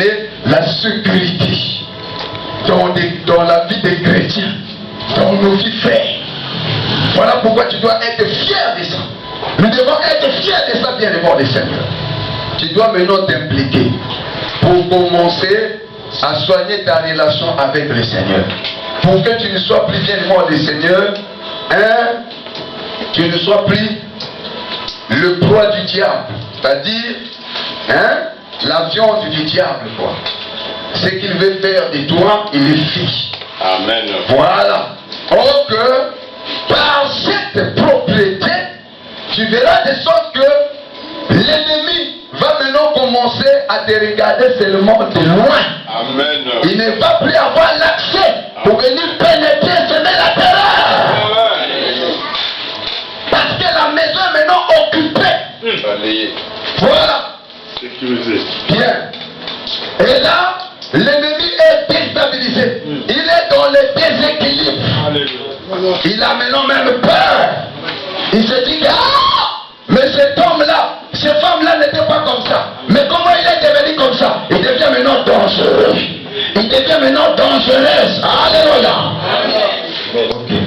amener la sécurité dans la vie des chrétiens, dans nos vies frères. Voilà pourquoi tu dois être fier de ça. Nous devons être fiers de ça, bien devant le Seigneur. Tu dois maintenant t'impliquer pour commencer à soigner ta relation avec le Seigneur. Pour que tu ne sois plus bien devant le Seigneur, tu ne sois plus le proie du diable. C'est-à-dire, la viande du diable, quoi. Ce qu'il veut faire de toi, il le fait. Amen. Voilà. Or que, par cette propriété, tu verras de sorte que l'ennemi va maintenant commencer à te regarder seulement de loin. Amen. Il ne va plus avoir l'accès pour venir pénétrer, semer la terreur. Parce que la maison est maintenant occupée. Voilà. Sécurisé. Bien. Et là, l'ennemi est déstabilisé. Il est dans le déséquilibre. Alléluia. Il a maintenant même peur. Il se dit, mais cet homme-là, cette femme-là n'était pas comme ça. Mais comment il est devenu comme ça? Il devient maintenant dangereux. Il devient maintenant dangereuse. Alléluia. Okay.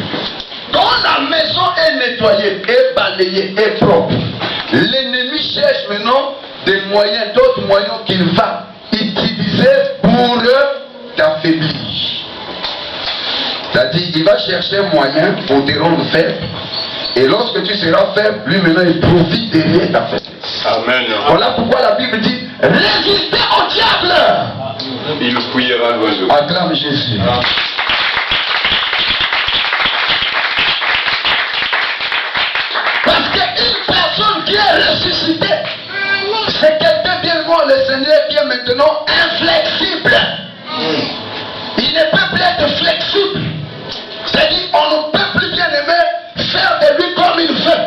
Quand la maison est nettoyée, est balayée, est propre, l'ennemi cherche maintenant des moyens, d'autres moyens qu'il va utiliser pour t'affaiblir. C'est-à-dire, il va chercher un moyen pour te rendre faible. Et lorsque tu seras faible, lui maintenant il profite derrière ta faiblesse. Amen. Voilà pourquoi la Bible dit, résistez au diable. Il fouillera loin de vous. Acclame Jésus. Parce qu'une personne qui est ressuscitée, c'est quelqu'un bien loin, le Seigneur qui est maintenant inflexible. Il ne peut plus être flexible. C'est-à-dire, on ne peut plus bien aimer faire de lui comme il veut.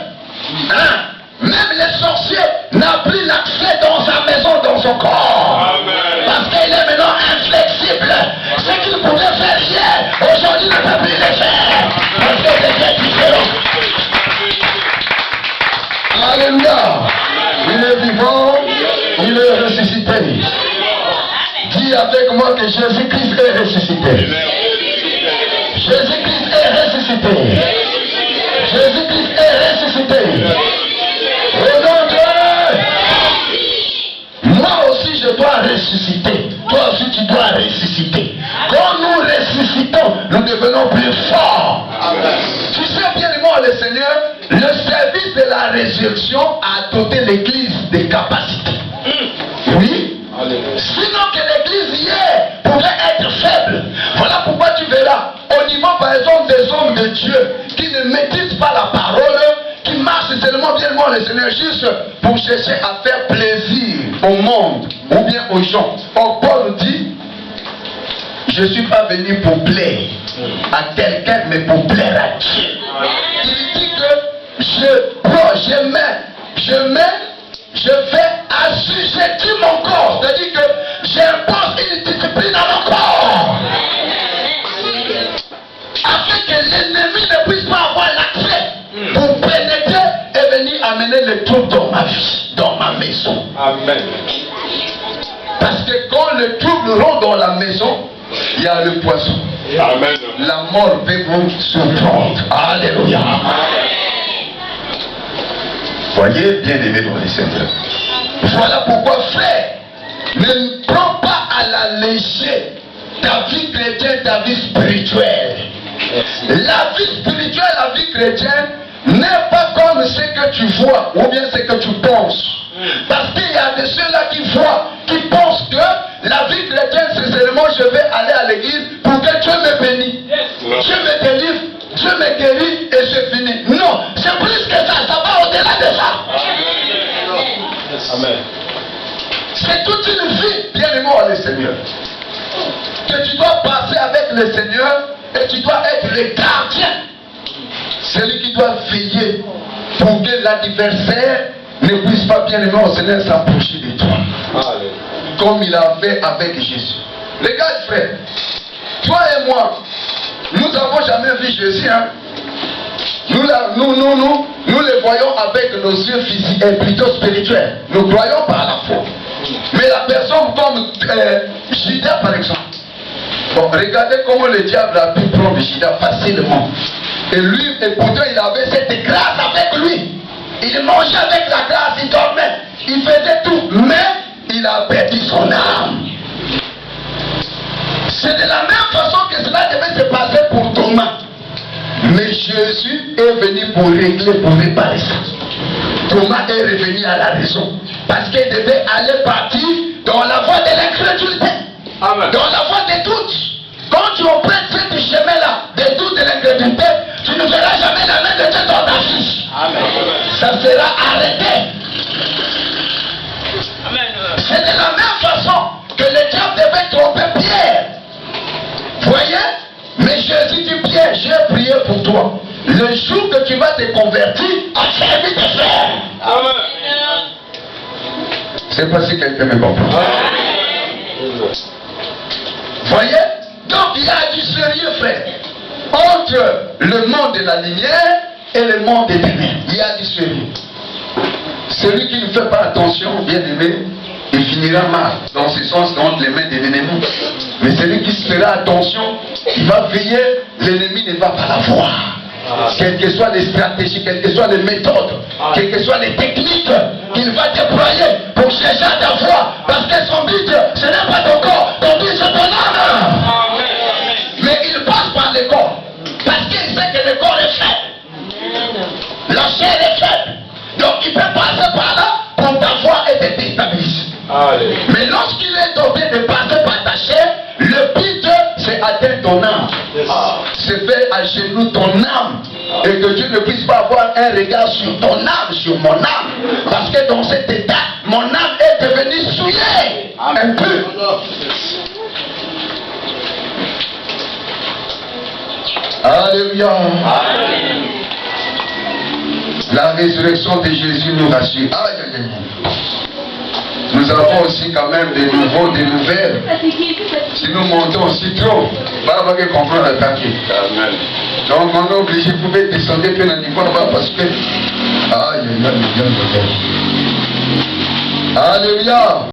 Même les sorciers n'ont plus l'accès dans sa maison, dans son corps. Amen. Parce qu'il est maintenant inflexible. Ce qu'il pouvait faire hier, aujourd'hui ne peut plus le faire. Parce que c'est différent. Alléluia. Il est vivant, il est ressuscité. Dis avec moi que Jésus-Christ est ressuscité. Jésus-Christ est ressuscité. Jésus-Christ est ressuscité. Et donc, moi aussi je dois ressusciter. Toi aussi tu dois ressusciter. Quand nous ressuscitons, nous devenons plus forts. Tu sais bien moi le Seigneur, le service de la résurrection a doté l'église des capacités. Oui. Sinon que l'église hier pouvait être faible. Voilà pourquoi tu verras au niveau par exemple des hommes de Dieu qui ne maîtrisent pas la parole, qui marchent seulement bien loin le Seigneur juste pour chercher à faire plaisir au monde ou bien aux gens. Or Paul dit, je ne suis pas venu pour plaire à quelqu'un mais pour plaire à Dieu. Il dit que je fais assujettir mon corps. C'est-à-dire que j'impose une discipline à mon corps. Afin que l'ennemi ne puisse pas avoir l'accès pour pénétrer et venir amener le trouble dans ma vie, dans ma maison. Amen. Parce que quand le trouble rentre dans la maison, il y a le poison. Amen. La mort peut vous surprendre. Alléluia. Voyez, bien aimé dans les Seigneur. Voilà pourquoi, frère, ne prends pas à la légère ta vie chrétienne, ta vie spirituelle. La vie spirituelle, la vie chrétienne n'est pas comme ce que tu vois ou bien ce que tu penses. Parce qu'il y a de ceux-là qui voient, qui pensent que la vie chrétienne c'est seulement je vais aller à l'église pour que Dieu me bénisse. Dieu me délivre, Dieu me guérit et c'est fini. Non, c'est plus que ça, ça va au-delà de ça. Amen. C'est toute une vie, bien aimé le Seigneur, que tu dois passer avec le Seigneur et tu dois être le gardien. Celui qui doit veiller pour que l'adversaire ne puisse pas, bien aimé au Seigneur, s'approcher de toi. Allez. Comme il a fait avec Jésus. Les gars, frères, toi et moi, nous n'avons jamais vu Jésus. Hein? Nous le voyons avec nos yeux physiques et plutôt spirituels. Nous croyons par la foi. Mais la personne comme Judas par exemple. Bon, regardez comment le diable a pu prendre Judas facilement. Et lui, et pourtant il avait cette grâce avec lui. Il mangeait avec la grâce, il dormait, il faisait tout, mais il a perdu son âme. C'est de la même façon que cela devait se passer pour Thomas. Mais Jésus est venu pour régler, pour réparer ça. Thomas est revenu à la raison. Parce qu'il devait aller partir dans la voie de l'incrédulité. Amen. Dans la voie des doutes. Quand tu empruntes ce chemin-là, des doutes de l'incrédulité, tu ne verras jamais la main de Dieu dans ta vie. Ça sera arrêté. C'est de la même façon que le diable devait tromper Pierre. Voyez? Mais Jésus dit, Pierre, j'ai prié pour toi. Le jour que tu vas te convertir, a servi de frère. Amen. Je ne sais pas si quelqu'un me comprend. Voyez? Donc il y a du sérieux, frère. Entre le monde de la lumière et le monde des ténèbres, il y a du sérieux. Celui qui ne fait pas attention, bien aimé, il finira mal. Dans ce sens, entre les mains de l'ennemi. Mais celui qui se fera attention, il va veiller, l'ennemi ne va pas la voir. Quelles que soient les stratégies, quelles que soient les méthodes, quelles que soient les techniques qu'il va déployer pour chercher à t'avoir. Parce que son but, ce n'est pas ton corps, ton but c'est ton âme. Mais il passe par le corps. Parce qu'il sait que le corps est faible. La chair est faible. Donc il peut passer par là pour t'avoir et te déstabiliser. Mais lorsqu'il est doté de passer par ta chair, le but c'est atteindre ton âme. C'est faire à genoux ton âme. Et que Dieu ne puisse pas avoir un regard sur ton âme, sur mon âme. Parce que dans cet état, mon âme est devenue souillée. Un peu. Alléluia. La résurrection de Jésus nous rassure. Aïe, aïe, aïe. Nous avons aussi quand même des nouvelles. Si nous montons aussi trop, on va comprendre le papier. Amen. Donc on est obligé de pouvoir descendre un peu dans le niveau là-bas parce que... Aïe, aïe, aïe, aïe, aïe. Alléluia.